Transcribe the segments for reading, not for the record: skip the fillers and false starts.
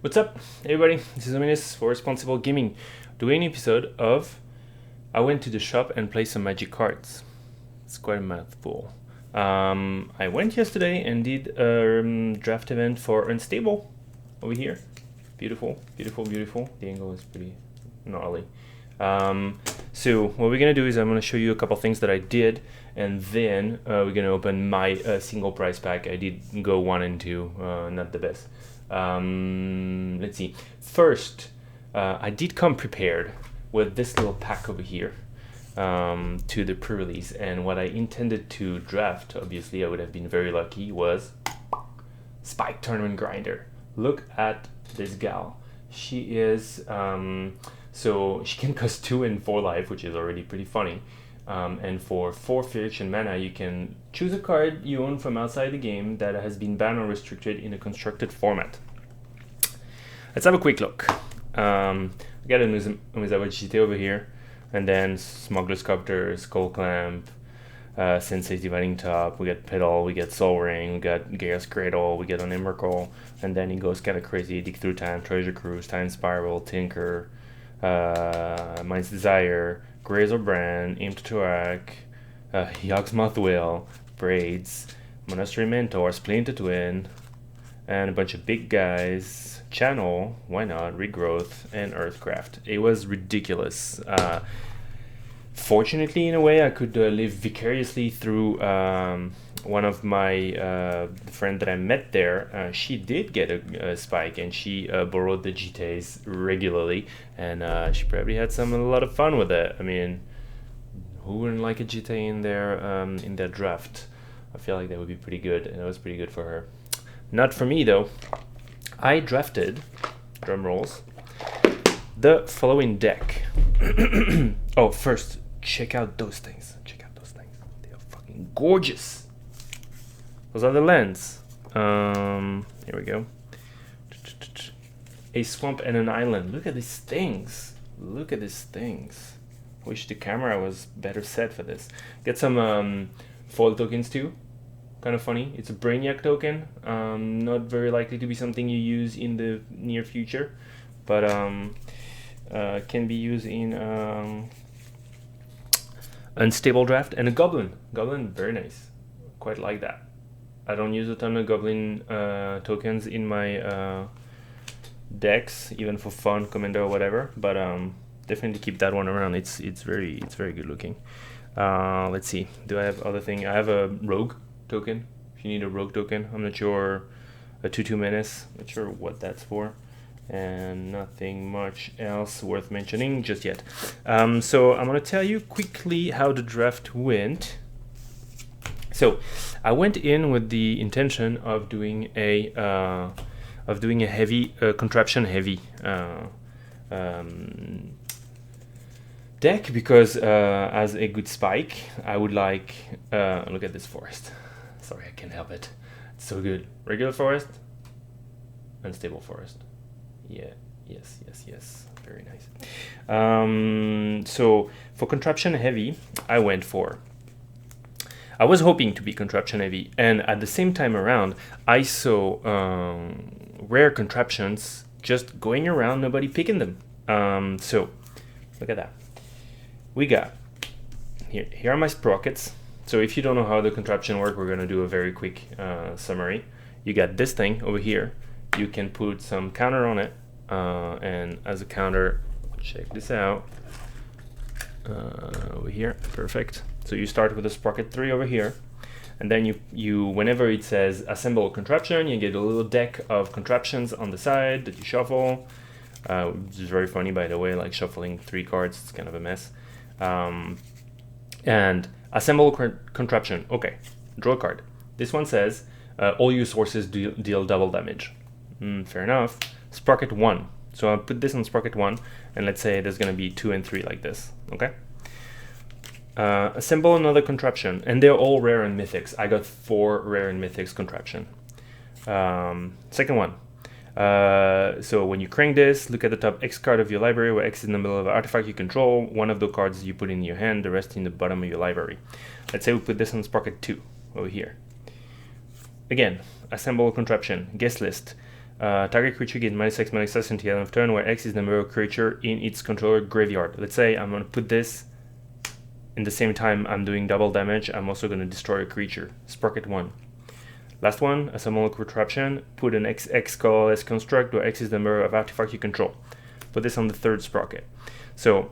What's up, everybody? This is Ominous for Responsible Gaming, doing an episode of I went to the shop and played some Magic cards. It's quite a mouthful. I went yesterday and did a draft event for Unstable over here. Beautiful, beautiful, beautiful. The angle is pretty gnarly. So what we're gonna do is I'm gonna show you a couple things that I did, and then we're gonna open my single prize pack. I did go 1 and 2, not the best. Let's see. First, I did come prepared with this little pack over here to the pre-release, and what I intended to draft, obviously I would have been very lucky, was Spike Tournament Grinder. Look at this gal. She is so she can cost 2 and 4 life, which is already pretty funny. And for 4 Friction mana, you can choose a card you own from outside the game that has been banned or restricted in a constructed format. Let's have a quick look. We got a Umezawa GT over here, and then Smuggler's Copter, Skull Clamp, Sensei's Dividing Top, we got Pedal, we got Soul Ring, we got Gaia's Cradle, we get an Emrakul, and then it goes kind of crazy. Dig Through Time, Treasure Cruise, Time Spiral, Tinker, Mind's Desire, Grazer Brand, Aim to Turak, Yoggsmoth Whale, Braids, Monastery Mentor, Splinter Twin, and a bunch of big guys, Channel, why not, Regrowth, and Earthcraft. It was ridiculous. Fortunately, in a way, I could live vicariously through one of my friend that I met there. She did get a Spike, and she borrowed the GTAs regularly, and she probably had a lot of fun with it. I mean, who wouldn't like a GTA in their draft? I feel like that would be pretty good, and it was pretty good for her. Not for me though. I drafted, drum rolls, the following deck. Oh, first, check out those things. Check out those things. They are fucking gorgeous. Those are the lands. Here we go. A swamp and an island. Look at these things. Look at these things. Wish the camera was better set for this. Get some foil tokens too. Kind of funny. It's a Brainiac token. Not very likely to be something you use in the near future, but can be used in Unstable draft. And a Goblin. Goblin, very nice. Quite like that. I don't use a ton of Goblin tokens in my decks, even for fun, commander or whatever. But definitely keep that one around. It's very good looking. Let's see. Do I have other thing? I have a Rogue token. If you need a Rogue token, I'm not sure. A 2/2 menace. Not sure what that's for. And nothing much else worth mentioning just yet. So I'm gonna tell you quickly how the draft went. So I went in with the intention of doing a heavy contraption heavy deck, because as a good Spike, I would like look at this forest. Sorry, I can't help it. It's so good. Regular forest, Unstable forest. Yeah, yes. Very nice. So for contraption heavy, I was hoping to be contraption heavy, and at the same time around, I saw rare contraptions just going around, nobody picking them. So look at that. We got here are my sprockets. So if you don't know how the contraption work, we're gonna do a very quick summary. You got this thing over here. You can put some counter on it, and as a counter, check this out. Over here, perfect. So you start with a sprocket 3 over here, and then you whenever it says assemble a contraption, you get a little deck of contraptions on the side that you shuffle. Which is very funny, by the way, like shuffling 3 cards, it's kind of a mess. And assemble contraption. Okay, draw a card. This one says all your sources deal double damage. Fair enough. Sprocket 1. So I'll put this on Sprocket 1, and let's say there's going to be 2 and 3 like this. Okay. Assemble another contraption, and they're all rare and mythics. I got 4 rare and mythics contraption. Second one. So when you crank this, look at the top X card of your library, where X is the number of artifact you control. One of the cards you put in your hand, the rest in the bottom of your library. Let's say we put this on Sprocket 2 over here. Again, assemble a contraption, guest list. Target creature gets -X/-X until the end of turn, where X is the number of creature in its controller graveyard. Let's say I'm going to put this in the same time I'm doing double damage. I'm also going to destroy a creature. Sprocket 1. Last one, assemble a contraption. Put an XX colorless construct where X is the number of artifacts you control. Put this on the third sprocket. So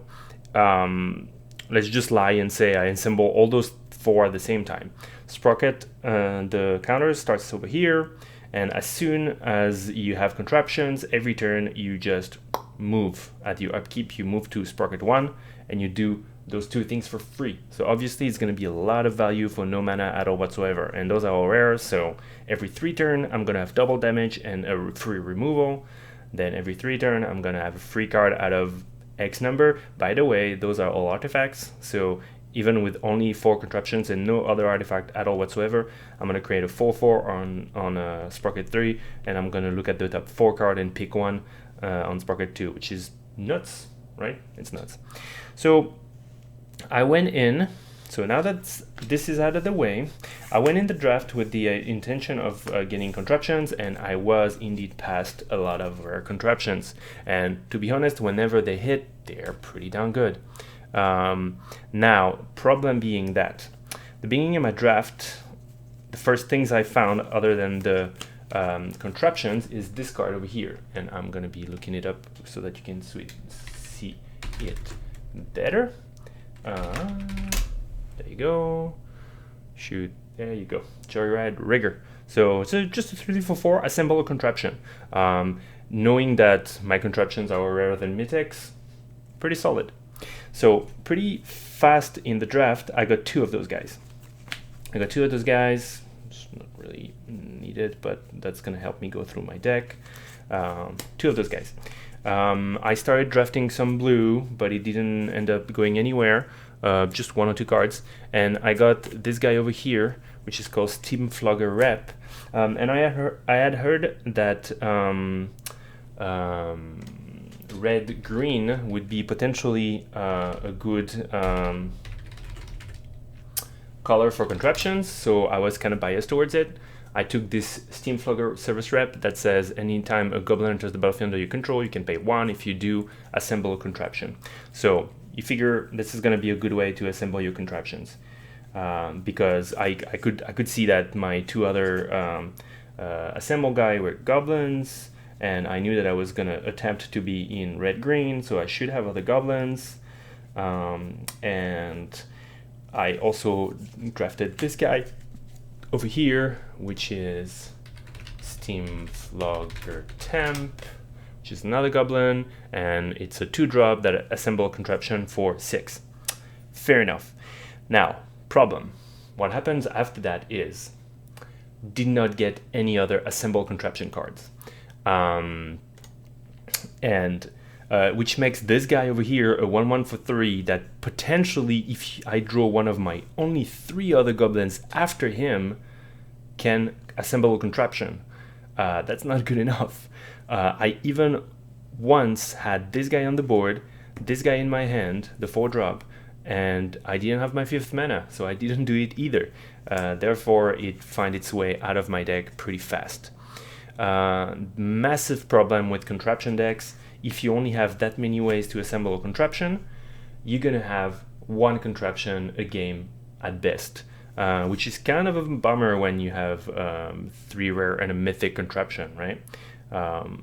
let's just lie and say I assemble all those 4 at the same time. Sprocket, the counter starts over here, and as soon as you have contraptions, every turn you just move. At your upkeep, you move to Sprocket 1, and you do those 2 things for free. So obviously it's going to be a lot of value for no mana at all whatsoever, and those are all rare. So every 3 turn I'm going to have double damage and a free removal. Then every 3 turn I'm going to have a free card out of X number. By the way, those are all artifacts, so even with only 4 contraptions and no other artifact at all whatsoever, I'm going to create a 4/4 on Sprocket 3, and I'm going to look at the top 4 card and pick one on Sprocket 2, which is nuts, right? It's nuts. So I went in, so now that this is out of the way, I went in the draft with the intention of getting contraptions, and I was indeed past a lot of rare contraptions. And to be honest, whenever they hit, they're pretty darn good. Now, problem being that the beginning of my draft, the first things I found other than the contraptions is this card over here, and I'm gonna be looking it up so that you can see it better. There you go. Shoot, there you go. Joyride Rigger. So it's just a 3/4 assemble a contraption. Knowing that my contraptions are rarer than Mythics, pretty solid. So pretty fast in the draft, I got 2 of those guys. It's not really needed, but that's gonna help me go through my deck. 2 of those guys. I started drafting some blue, but it didn't end up going anywhere. Just 1 or 2 cards, and I got this guy over here, which is called Steam Flogger Rep. And I had heard that red-green would be potentially a good color for contraptions, so I was kind of biased towards it. I took this Steam Flogger service rep that says anytime a goblin enters the battlefield under your control, you can pay 1. If you do, assemble a contraption. So you figure this is going to be a good way to assemble your contraptions, because I could see that my 2 other assemble guy were goblins, and I knew that I was going to attempt to be in red-green, so I should have other goblins. And I also drafted this guy over here, which is Steam Flogger Temp, which is another goblin, and it's a 2-drop that assemble contraption for 6. Fair enough. Now, problem. What happens after that is, did not get any other assemble contraption cards. Which makes this guy over here a 1/1 for 3 that potentially, if I draw one of my only 3 other goblins after him, can assemble a contraption. That's not good enough. I even once had this guy on the board, this guy in my hand, the 4-drop, and I didn't have my 5th mana, so I didn't do it either. Therefore, it found its way out of my deck pretty fast. Massive problem with contraption decks. If you only have that many ways to assemble a contraption, you're gonna have 1 contraption a game at best, which is kind of a bummer when you have 3 rare and a mythic contraption, right?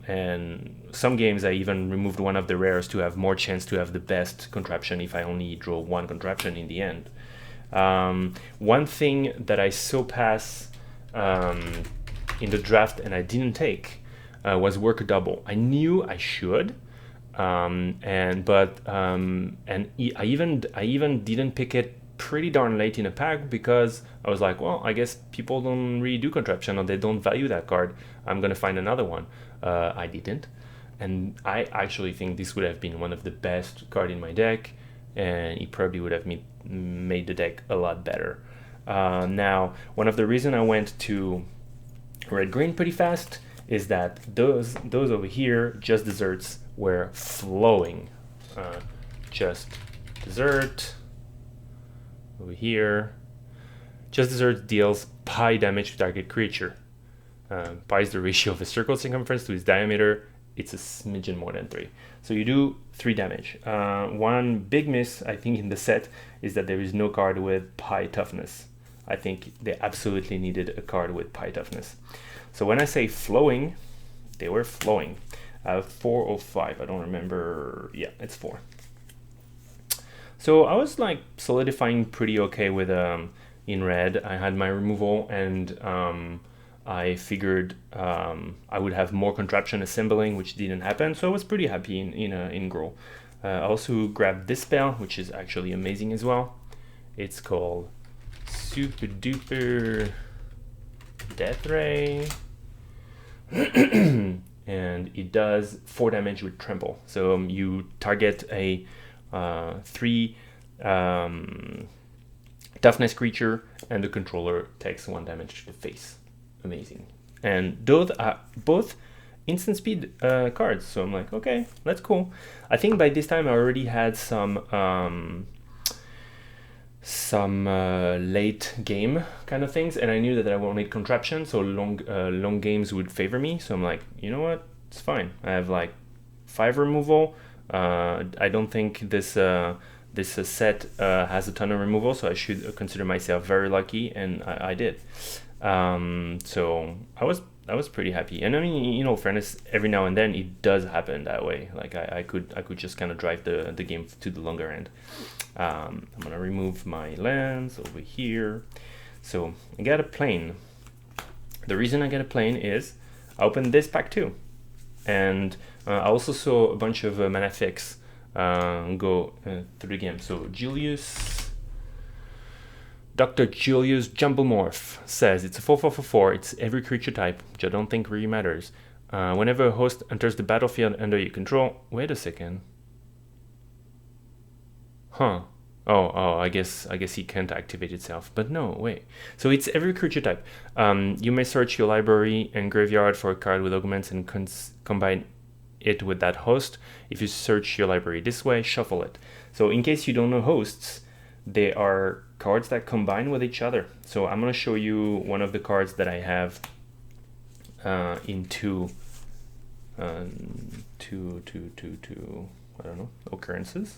And some games I even removed one of the rares to have more chance to have the best contraption if I only draw 1 contraption in the end. One thing that I saw pass in the draft and I didn't take was work a double. I knew I should, I even didn't pick it pretty darn late in a pack because I was like, well, I guess people don't really do contraption or they don't value that card. I'm gonna find another one. I didn't, and I actually think this would have been one of the best card in my deck, and it probably would have made the deck a lot better. Now, one of the reasons I went to red-green pretty fast is that those over here, Just Desserts, were flowing. Just Dessert over here. Just Dessert deals pi damage to target creature. pi is the ratio of a circle circumference to its diameter. It's a smidgen more than 3. So you do 3 damage. One big miss, I think, in the set is that there is no card with pi toughness. I think they absolutely needed a card with pi toughness. So when I say flowing, they were flowing. 4 or 5, I don't remember. Yeah, it's 4. So I was like solidifying pretty okay with in red. I had my removal, and I figured I would have more contraption assembling, which didn't happen. So I was pretty happy in Grow. I also grabbed this spell, which is actually amazing as well. It's called Super Duper Death Ray. And it does 4 damage with Trample. So you target a 3 toughness creature, and the controller takes 1 damage to the face. Amazing. And those are both instant speed cards. So I'm like, okay, that's cool. I think by this time I already had some late game kind of things, and I knew that I wanted contraption, so long games would favor me. So I'm like, you know what, it's fine. I have like 5 removal. I don't think this set has a ton of removal, so I should consider myself very lucky, and I did. So I was pretty happy. And I mean, fairness, every now and then it does happen that way. Like I could just kind of drive the game to the longer end. I'm gonna remove my lands over here. So I got a plane. The reason I got a plane is I opened this pack too, and I also saw a bunch of Manafics go through the game. So Dr. Julius Jumblemorph says it's a 4/4/4. It's every creature type, which I don't think really matters. Whenever a host enters the battlefield under your control. Wait a second. Huh. Oh, I guess he can't activate itself. But no, wait. So it's every creature type. You may search your library and graveyard for a card with augments and combine it with that host. If you search your library this way, shuffle it. So in case you don't know hosts, they are cards that combine with each other. So I'm going to show you one of the cards that I have in two I don't know, occurrences.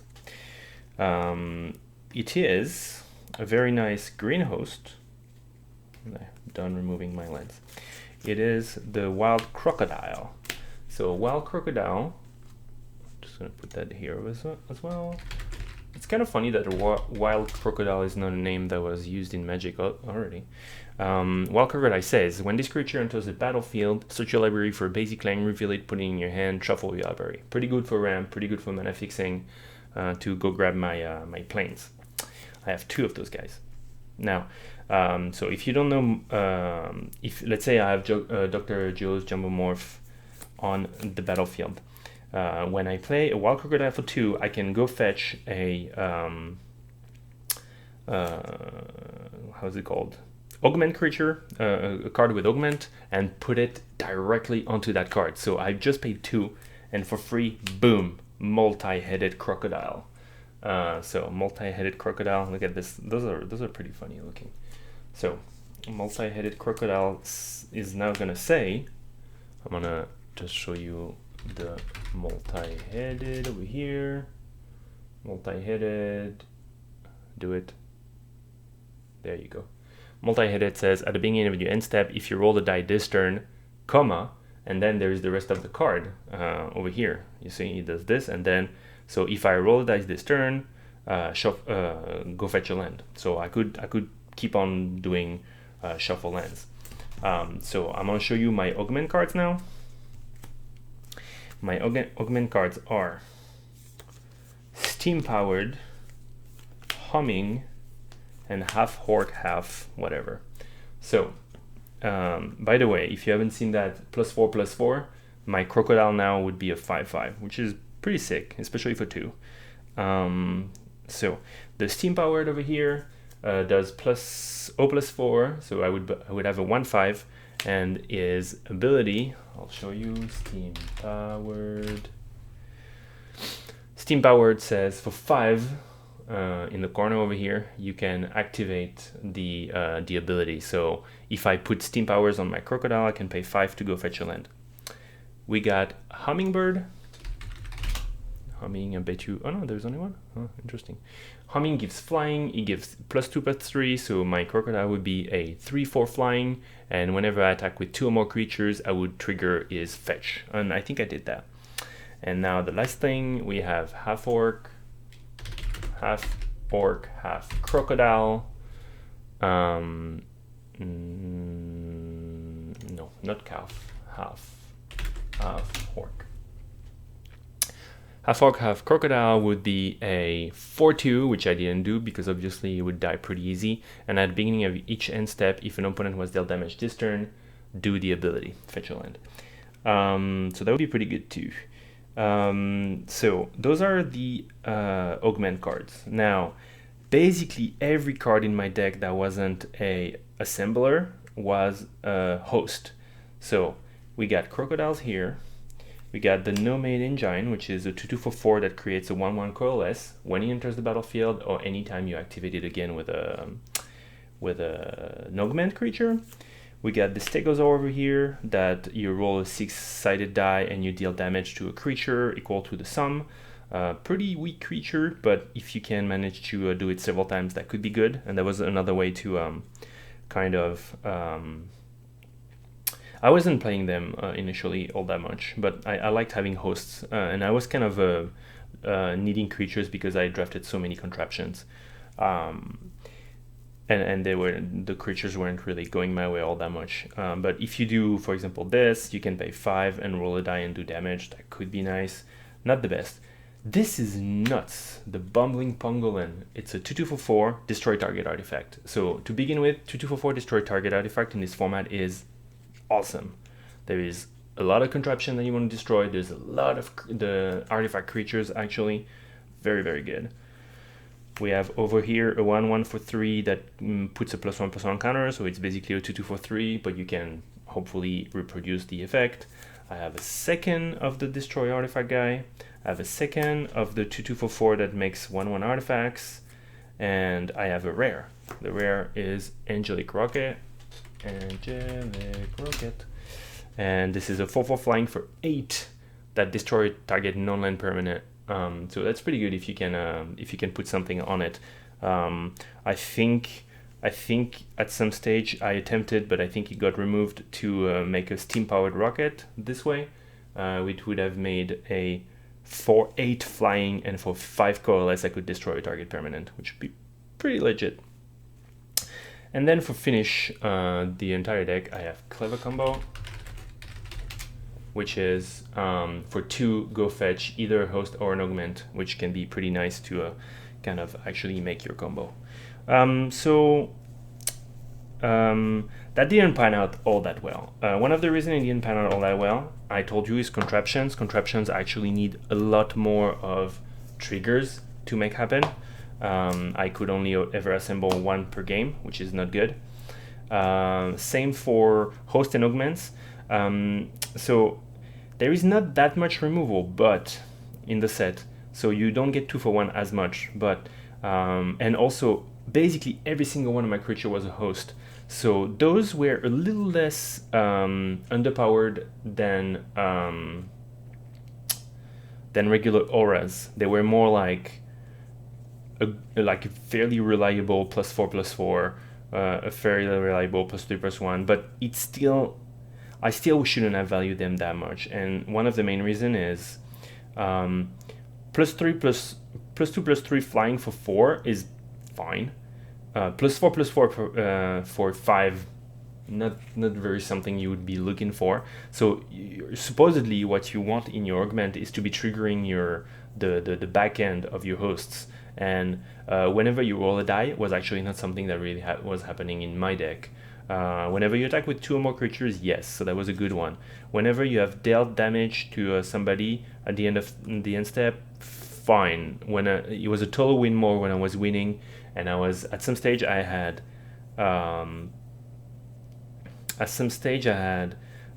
It is a very nice green host. I'm done removing my lens. It is the Wild Crocodile. So Wild Crocodile, just gonna put that here as well. It's kind of funny that Wild Crocodile is not a name that was used in Magic already. Wild Crocodile says, when this creature enters the battlefield, search your library for a basic land, reveal it, put it in your hand, shuffle your library. Pretty good for ramp, pretty good for mana fixing, to go grab my planes. I have 2 of those guys. Now, so if you don't know, if let's say I have Dr. Julius Jumblemorph on the battlefield, when I play a Wild Crocodile for 2, I can go fetch a how's it called? Augment creature, a card with augment, and put it directly onto that card. So I just paid 2, and for free, boom, multi-headed crocodile. So multi-headed crocodile. Look at this. Those are pretty funny looking. So multi-headed crocodile is now gonna say, I'm gonna just show you the multi-headed over here. Multi-headed. Do it. There you go. Multi-headed says at the beginning of your end step, if you roll the die this turn, comma, and then there's the rest of the card over here. You see, it does this, and then so if I roll the dice this turn, go fetch a land. So I could keep on doing shuffle lands. So I'm gonna show you my augment cards now. My augment cards are steam powered, humming, and half orc, half whatever. So by the way, if you haven't seen that +4/+4, my crocodile now would be a 5/5, which is pretty sick, especially for 2. So the steam powered over here does +0/+4, so I would have a 1/5, and his ability, I'll show you, steam powered. Steam powered says for 5, in the corner over here, you can activate the ability. So if I put steam powers on my crocodile, I can pay 5 to go fetch a land. We got hummingbird. Humming, I bet you. Oh no, there's only one. Oh, interesting. Humming gives flying. It gives +2/+3. So my crocodile would be a 3/4 flying. And whenever I attack with 2 or more creatures, I would trigger his fetch. And I think I did that. And now the last thing, we have half orc, half crocodile. No, not calf. Half orc. Half orc, half crocodile would be a 4/2, which I didn't do because obviously it would die pretty easy. And at the beginning of each end step, if an opponent was dealt damage this turn, do the ability, fetch a land. So that would be pretty good too. So those are the augment cards. Now, basically every card in my deck that wasn't a assembler was a host. So we got crocodiles here. We got the Nomade Engine, which is a 2/2 for 4 that creates a 1/1 coalesce when he enters the battlefield or anytime you activate it again with an augment creature. We got the Stegosaur over here that you roll a 6-sided die and you deal damage to a creature equal to the sum. Pretty weak creature, but if you can manage to do it several times, that could be good. And that was another way to I wasn't playing them initially all that much, but I liked having hosts, and I was kind of needing creatures because I drafted so many contraptions, and the creatures weren't really going my way all that much. But if you do, for example, this, you can pay 5 and roll a die and do damage. That could be nice. Not the best. This is nuts. The Bumbling Pangolin. It's a 2/2 for 4, destroy target artifact. So to begin with, 2/2 for 4, destroy target artifact in this format is awesome. There is a lot of contraption that you want to destroy. There's a lot of the artifact creatures, actually. Very, very good. We have over here a 1/1 for 3 that puts a +1/+1 counter, so it's basically a 2/2 for 3, but you can hopefully reproduce the effect. I have a second of the destroy artifact guy. I have a second of the 2/2 for 4 that makes 1/1 artifacts, and I have a rare. The rare is Angelic Rocket. And this is a 4/4 flying for 8 that destroy target non-land permanent. So that's pretty good if you can put something on it. I think at some stage I attempted, but I think it got removed to make a steam-powered rocket this way, which would have made a 4/8 flying, and for 5 coalesce I could destroy a target permanent, which would be pretty legit. And then for finish the entire deck, I have Clever Combo, which is for 2 go fetch either a host or an augment, which can be pretty nice to kind of actually make your combo. That didn't pan out all that well. One of the reasons it didn't pan out all that well, I told you, is contraptions. Contraptions actually need a lot more of triggers to make happen. I could only ever assemble 1 per game, which is not good. Same for host and augments. So there is not that much removal, but in the set, so you don't get 2 for 1 as much. But and also basically every single one of my creature was a host, so those were a little less underpowered than regular auras. They were more like a fairly reliable +4/+4, a fairly reliable +3/+1, but it's still, I still shouldn't have valued them that much. And one of the main reason is +2/+3 flying for 4 is fine. +4/+4 for 5, not very something you would be looking for. So supposedly what you want in your augment is to be triggering the back end of your hosts. And whenever you roll a die was actually not something that really was happening in my deck. Whenever you attack with 2 or more creatures, yes, so that was a good one. Whenever you have dealt damage to somebody at the end of the end step, fine. When it was a total win more when I was winning, and I was at some stage I had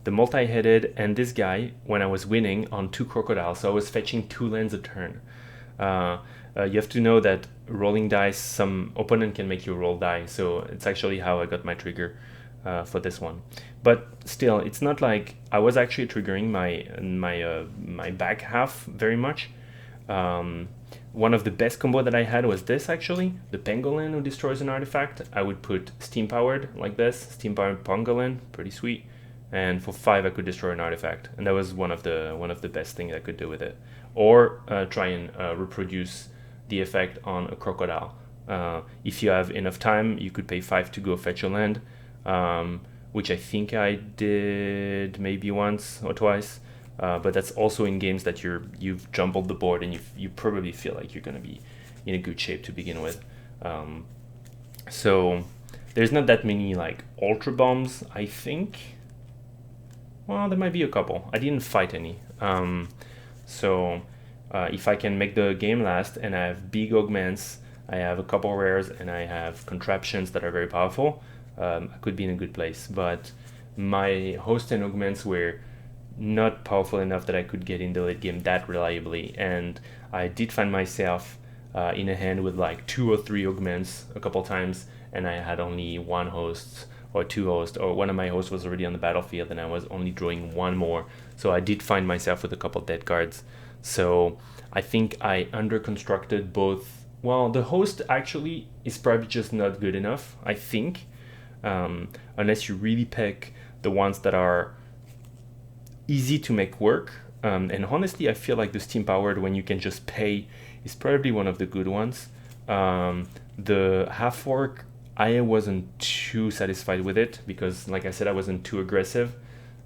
the multi-headed and this guy when I was winning on 2 crocodiles, so I was fetching 2 lands a turn. You have to know that rolling dice, some opponent can make you roll die. So it's actually how I got my trigger for this one. But still, it's not like I was actually triggering my back half very much. One of the best combo that I had was this, actually, the Pangolin who destroys an artifact. I would put steam powered like this, steam powered Pangolin, pretty sweet. And for 5 I could destroy an artifact, and that was one of the best things I could do with it. Or try and reproduce the effect on a crocodile. If you have enough time, you could pay 5 to go fetch a land, which I think I did maybe once or twice. But that's also in games that you've jumbled the board and you probably feel like you're going to be in a good shape to begin with. So there's not that many like ultra bombs, I think. Well, there might be a couple. I didn't fight any. So if I can make the game last and I have big augments, I have a couple rares, and I have contraptions that are very powerful, I could be in a good place. But my host and augments were not powerful enough that I could get in the late game that reliably, and I did find myself in a hand with like 2 or 3 augments a couple times, and I had only 1 host or 2 hosts, or one of my hosts was already on the battlefield and I was only drawing 1 more, so I did find myself with a couple dead cards. So I think I underconstructed both. Well, the host actually is probably just not good enough, I think, unless you really pick the ones that are easy to make work, and honestly I feel like the steam powered, when you can just pay, is probably one of the good ones. The half orc, I wasn't too satisfied with it because, like I said, I wasn't too aggressive,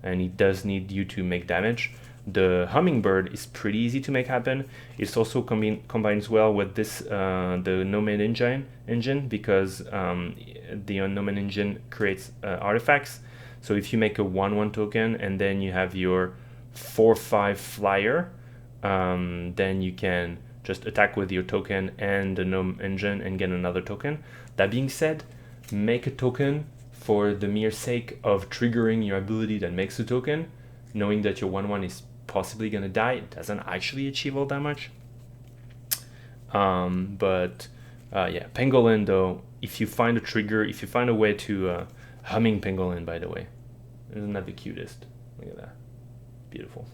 and it does need you to make damage. The hummingbird is pretty easy to make happen. It's also combines well with this the Nomad engine because the Nomad engine creates artifacts. So if you make a 1/1 token and then you have your 4/5 flyer, then you can just attack with your token and the Gnome engine and get another token. That being said, make a token for the mere sake of triggering your ability that makes a token, knowing that your 1/1 is possibly going to die. It doesn't actually achieve all that much. Yeah, Pangolin though, if you find a trigger, if you find a way to humming Pangolin, by the way, isn't that the cutest? Look at that, beautiful.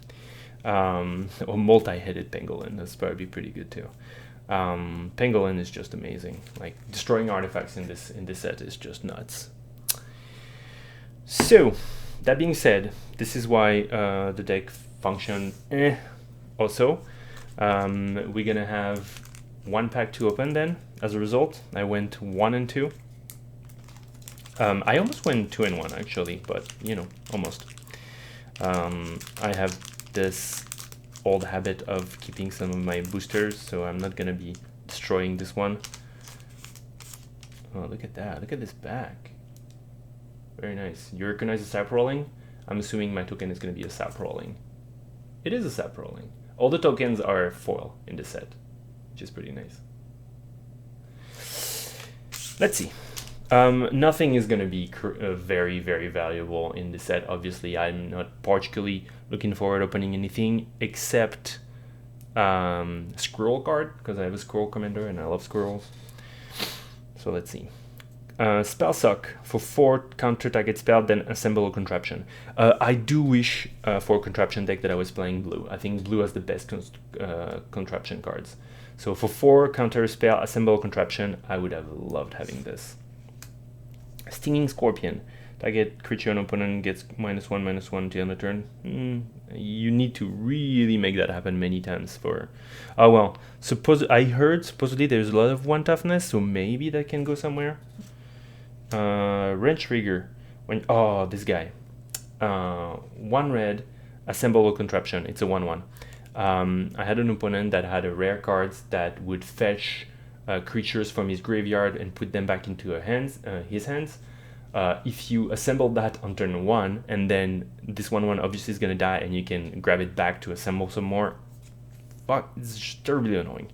Or multi-headed Pangolin, that's probably pretty good too. Pangolin is just amazing. Like, destroying artifacts in this set is just nuts. So that being said, this is why the deck function also. We're gonna have 1 pack to open then. As a result, I went 1 and 2. I almost went 2 and 1 actually, but you know, almost. I have this old habit of keeping some of my boosters, so I'm not gonna be destroying this one. Oh, look at that, look at this back. Very nice. You recognize the sap rolling? I'm assuming my token is gonna be a sap rolling. It is a sap rolling. All the tokens are foil in this set, which is pretty nice. Let's see. Nothing is going to be very, very valuable in this set. Obviously, I'm not particularly looking forward to opening anything except Squirrel card, because I have a Squirrel commander and I love squirrels. So let's see. Spell suck for 4 counter target spell, then assemble a contraption. I do wish for a contraption deck that I was playing blue. I think blue has the best contraption cards. So for 4 counter spell, assemble a contraption, I would have loved having this. Stinging Scorpion. Target creature and opponent gets -1/-1 to end the turn. You need to really make that happen many times for... Oh well, I heard supposedly there's a lot of 1 toughness, so maybe that can go somewhere. Wrench Rigger. This guy. 1 red, assemble a contraption. It's a 1/1. I had an opponent that had a rare cards that would fetch creatures from his graveyard and put them back into his hands. If you assemble that on turn 1, and then this 1/1 obviously is gonna die, and you can grab it back to assemble some more. Fuck, it's just terribly annoying.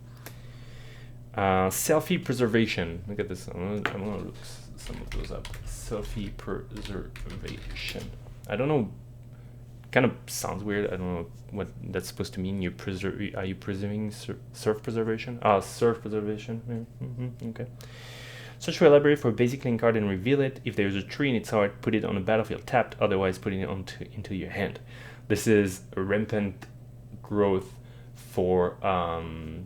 Selfie Preservation. Look at this. I'm gonna look some of those up. Selfie Preservation. I don't know kind of sounds weird. I don't know what that's supposed to mean. Are you preserving surf preservation? Surf preservation. Okay. Search for a library for a basic link card and reveal it. If there's a tree in its heart, put it on the battlefield tapped. Otherwise, putting it into your hand. This is a rampant growth for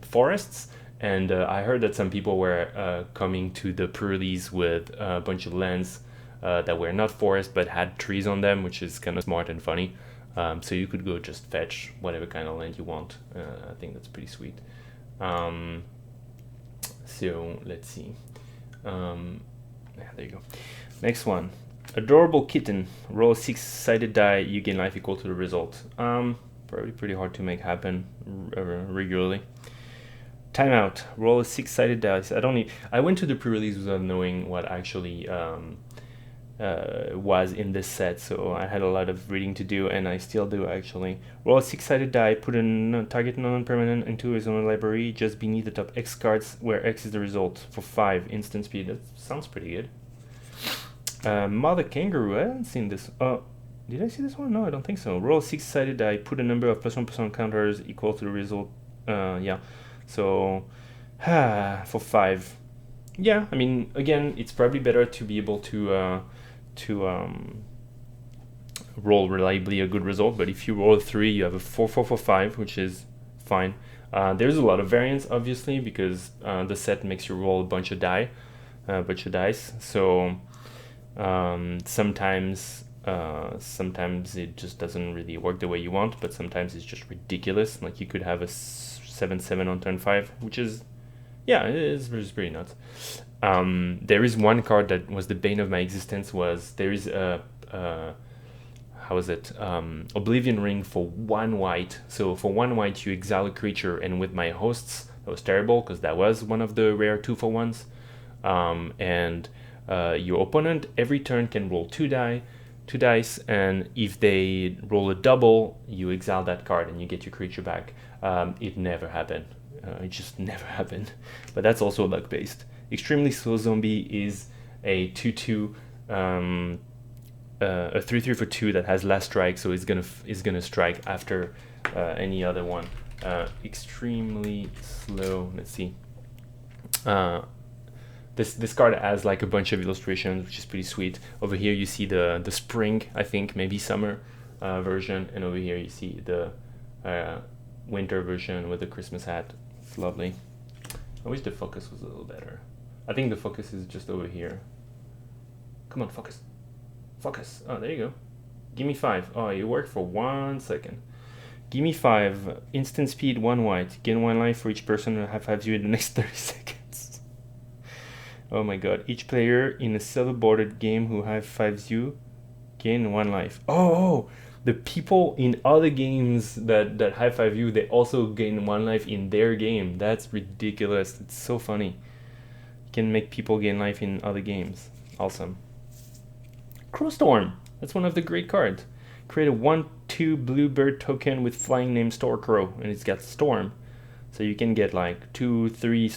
forests. And I heard that some people were coming to the pre-release with a bunch of lands that were not forest but had trees on them, which is kind of smart and funny. So you could go just fetch whatever kind of land you want. I think that's pretty sweet. So let's see. There you go. Next one. Adorable kitten. Roll a 6-sided die. You gain life equal to the result. Probably pretty hard to make happen regularly. Timeout. Roll a 6-sided dice. I went to the pre-release without knowing what actually was in this set, so I had a lot of reading to do, and I still do actually. Roll a 6-sided die. Put a target non-permanent into his own library just beneath the top X cards, where X is the result, for 5 instant speed. That sounds pretty good. Mother Kangaroo. I haven't seen this. Did I see this one? No, I don't think so. Roll a 6-sided die. Put a number of +1% counters equal to the result. Yeah. So, for 5. Yeah, I mean, again, it's probably better to be able to roll reliably a good result. But if you roll a 3, you have a 4/4 for 5, which is fine. There's a lot of variance, obviously, because the set makes you roll a bunch of dice. So sometimes it just doesn't really work the way you want, but sometimes it's just ridiculous. Like you could have a 7/7 on turn 5, which is, yeah, it's pretty nuts. There is one card that was the bane of my existence. There is a Oblivion Ring for 1 white. So for 1 white you exile a creature, and with my hosts that was terrible because that was one of the rare 2-for-1s. And your opponent every turn can roll 2 dice, and if they roll a double, you exile that card and you get your creature back. It never happened. It just never happened. But that's also luck based. Extremely Slow Zombie is a 2/2, a 3/3 for 2 that has last strike, so it's gonna strike after any other one. Extremely slow. Let's see. This card has like a bunch of illustrations, which is pretty sweet. Over here you see the spring, I think, maybe summer version, and over here you see the winter version with the Christmas hat. It's lovely. I wish the focus was a little better. I think the focus is just over here. Come on, focus. Focus. Oh, there you go. Give me 5. Oh, it worked for 1 second. Give me 5. Instant speed, 1 white. Gain 1 life for each person who have you in the next 30 seconds. Oh my god. Each player in a silver bordered game who have 5 gain 1 life. Oh, the people in other games that high 5 you, they also gain 1 life in their game. That's ridiculous. It's so funny. You can make people gain life in other games. Awesome. Crowstorm. That's one of the great cards. Create a 1/2 bluebird token with flying name Stormcrow, and it's got Storm. So you can get like 3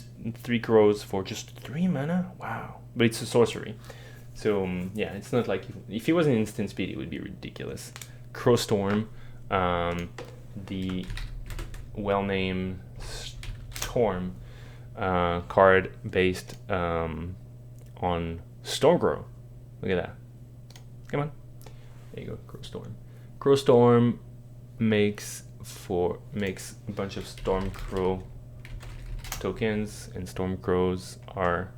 crows for just 3 mana. Wow. But it's a sorcery. So yeah, it's not like if it was an instant speed, it would be ridiculous. Crowstorm, the well-named Storm card based on Stormcrow. Look at that. Come on. There you go, Crowstorm. Crowstorm makes a bunch of Stormcrow tokens, and Stormcrows are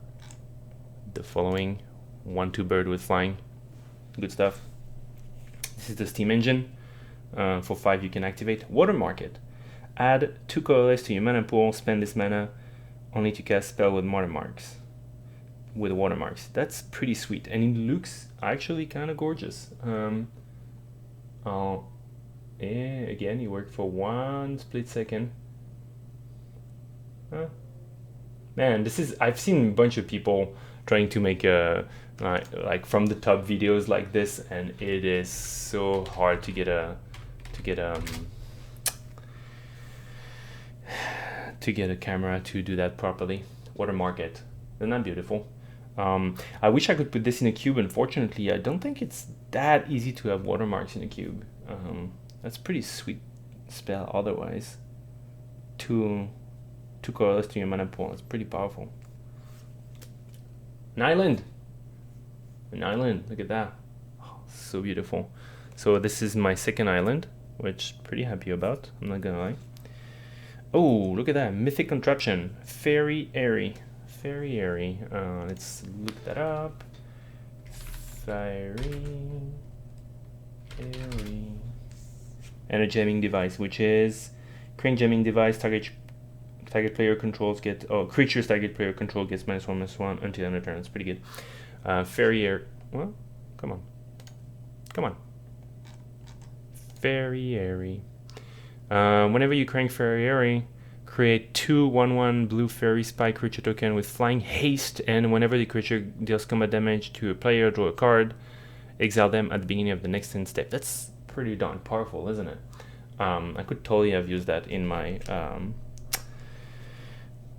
the following: 1/2 bird with flying. Good stuff. This is the Steam engine. For 5 you can activate Watermark it. Add 2 colorless to your mana pool. Spend this mana only to cast spell with watermarks. That's pretty sweet, and it looks actually kind of gorgeous. Again, you work for 1 split second. Man, I've seen a bunch of people trying to make like from the top videos like this, and it is so hard to get a camera to do that properly. Watermark it. Isn't that beautiful? I wish I could put this in a cube. Unfortunately, I don't think it's that easy to have watermarks in a cube. That's pretty sweet spell otherwise. Two colorless to your mana pool. It's pretty powerful. An island. Look at that. Oh, so beautiful. So this is my second island, which I'm pretty happy about. I'm not gonna lie. Oh, look at that. Mythic contraption. Fairy Airy. Let's look that up. Fairy Airy. And a jamming device, which is crane jamming device. Target player controls get creatures target player control gets -1/-1 until end of turn. It's pretty good. Fairy Airy. Well, come on. Fairy Airy. Whenever you crank Fairy Airy, create 2/1/1 blue fairy spy creature token with flying haste, and whenever the creature deals combat damage to a player, draw a card, exile them at the beginning of the next end step. That's pretty darn powerful, isn't it? I could totally have used that in my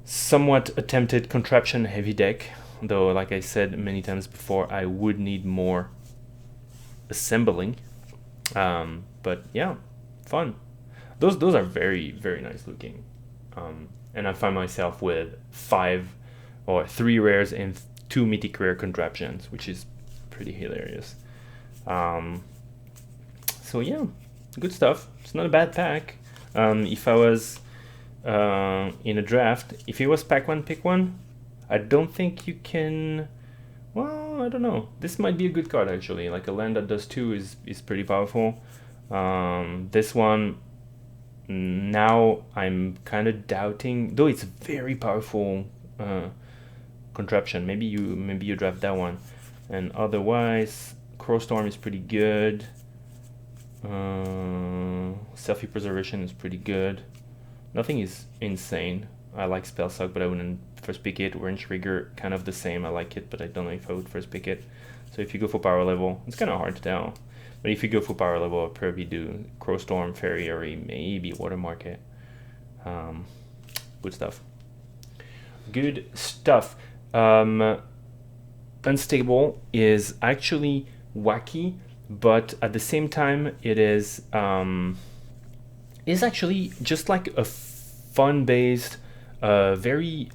somewhat attempted contraption heavy deck, though like I said many times before, I would need more assembling. But yeah, fun. Those are very, very nice looking. And I find myself with 3 rares and 2 mythic rare contraptions, which is pretty hilarious. So yeah, good stuff. It's not a bad pack. If I was in a draft, if it was pack 1, pick 1, I don't think you can. Well, I don't know. This might be a good card actually. Like a land that does 2 is pretty powerful. This one, now I'm kind of doubting, though it's a very powerful contraption. Maybe you draft that one, and otherwise Crowstorm is pretty good. Selfie Preservation is pretty good. Nothing is insane. I like Spellsuck, but I wouldn't first pick it. Wrench Rigger, kind of the same. I like it, but I don't know if I would first pick it. So if you go for power level, it's kind of hard to tell. But if you go for power level, I'll probably do Crowstorm, Fairy Airy, maybe Watermark it. Good stuff. Good stuff. Unstable is actually wacky, but at the same time, it is actually just like a fun-based, very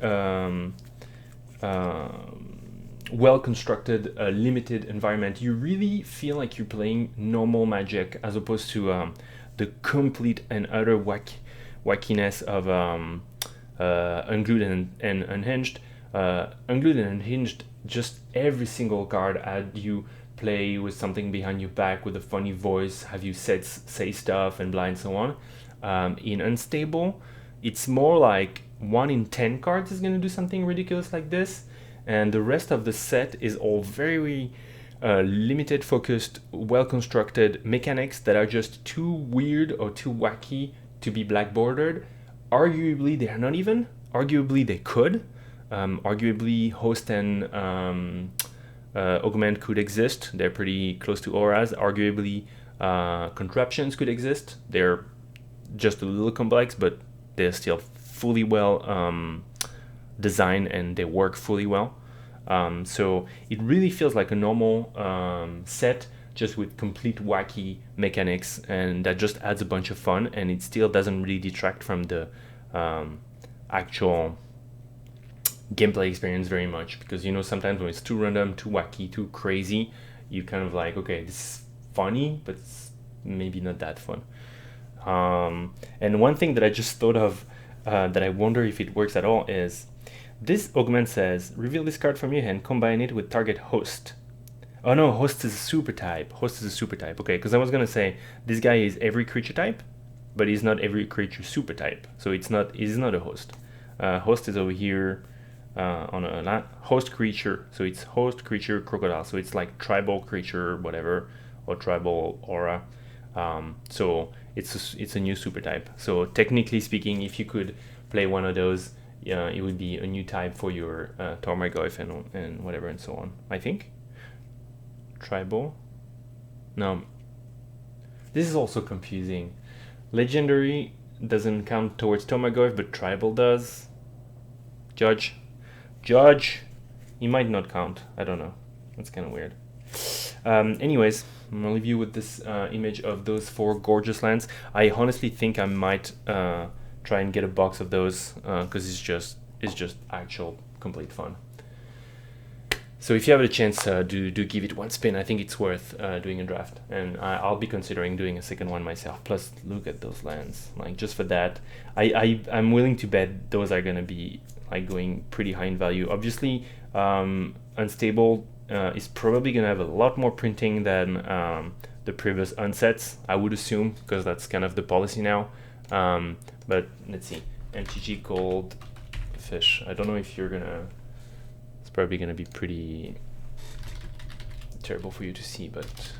well-constructed, limited environment. You really feel like you're playing normal Magic as opposed to the complete and utter wackiness of Unglued and Unhinged. Unglued and Unhinged, just every single card had you play with something behind your back with a funny voice, have you say stuff and blah and so on. In Unstable, it's more like 1 in 10 cards is going to do something ridiculous like this, and the rest of the set is all very limited, focused, well-constructed mechanics that are just too weird or too wacky to be black bordered. Arguably, they are not even. Arguably, they could. Arguably, Host and Augment could exist. They're pretty close to auras. Arguably, Contraptions could exist. They're just a little complex, but they're still fully well designed and they work fully well. So it really feels like a normal set, just with complete wacky mechanics, and that just adds a bunch of fun, and it still doesn't really detract from the actual gameplay experience very much, because sometimes when it's too random, too wacky, too crazy, you kind of like, okay, this is funny, but it's maybe not that fun. And one thing that I just thought of that I wonder if it works at all is this augment says reveal this card from your hand, combine it with target host. Oh no, host is a super type. Okay, because I was gonna say this guy is every creature type, but he's not every creature super type, so he's not a host. Host is over here on a host creature, so it's host creature crocodile, so it's like tribal creature whatever, or tribal aura. So it's a new super type. So technically speaking, if you could play one of those, it would be a new type for your Tormargoyf and whatever and so on, I think. Tribal? No. This is also confusing. Legendary doesn't count towards Tormargoyf, but tribal does. Judge. He might not count. I don't know. That's kind of weird. Anyways, I'm gonna leave you with this image of those 4 gorgeous lands. I honestly think I might try and get a box of those because it's just actual complete fun. So if you have a chance, do give it one spin. I think it's worth doing a draft, and I'll be considering doing a second one myself. Plus, look at those lands. Like, just for that, I'm willing to bet those are gonna be like going pretty high in value. Obviously, Unstable is probably gonna have a lot more printing than the previous unsets, I would assume, because that's kind of the policy now. But let's see, MTG Gold Fish. I don't know if you're gonna. Probably going to be pretty terrible for you to see, but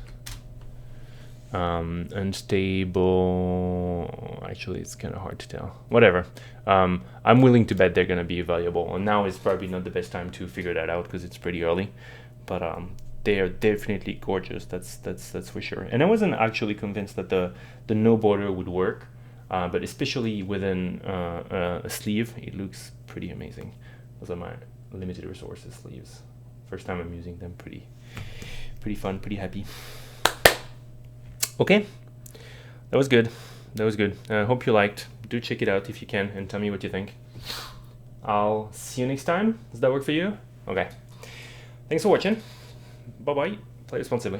Unstable, actually it's kind of hard to tell. Whatever. I'm willing to bet they're going to be valuable, and now is probably not the best time to figure that out because it's pretty early, but they are definitely gorgeous. That's for sure. And I wasn't actually convinced that the no border would work, but especially within a sleeve, it looks pretty amazing. Those are my limited resources sleeves. First time I'm using them. Pretty fun, pretty happy. Okay, that was good. I hope you liked. Do check it out if you can and tell me what you think. I'll see you next time. Does that work for you? Okay, thanks for watching. Bye bye. Play responsibly.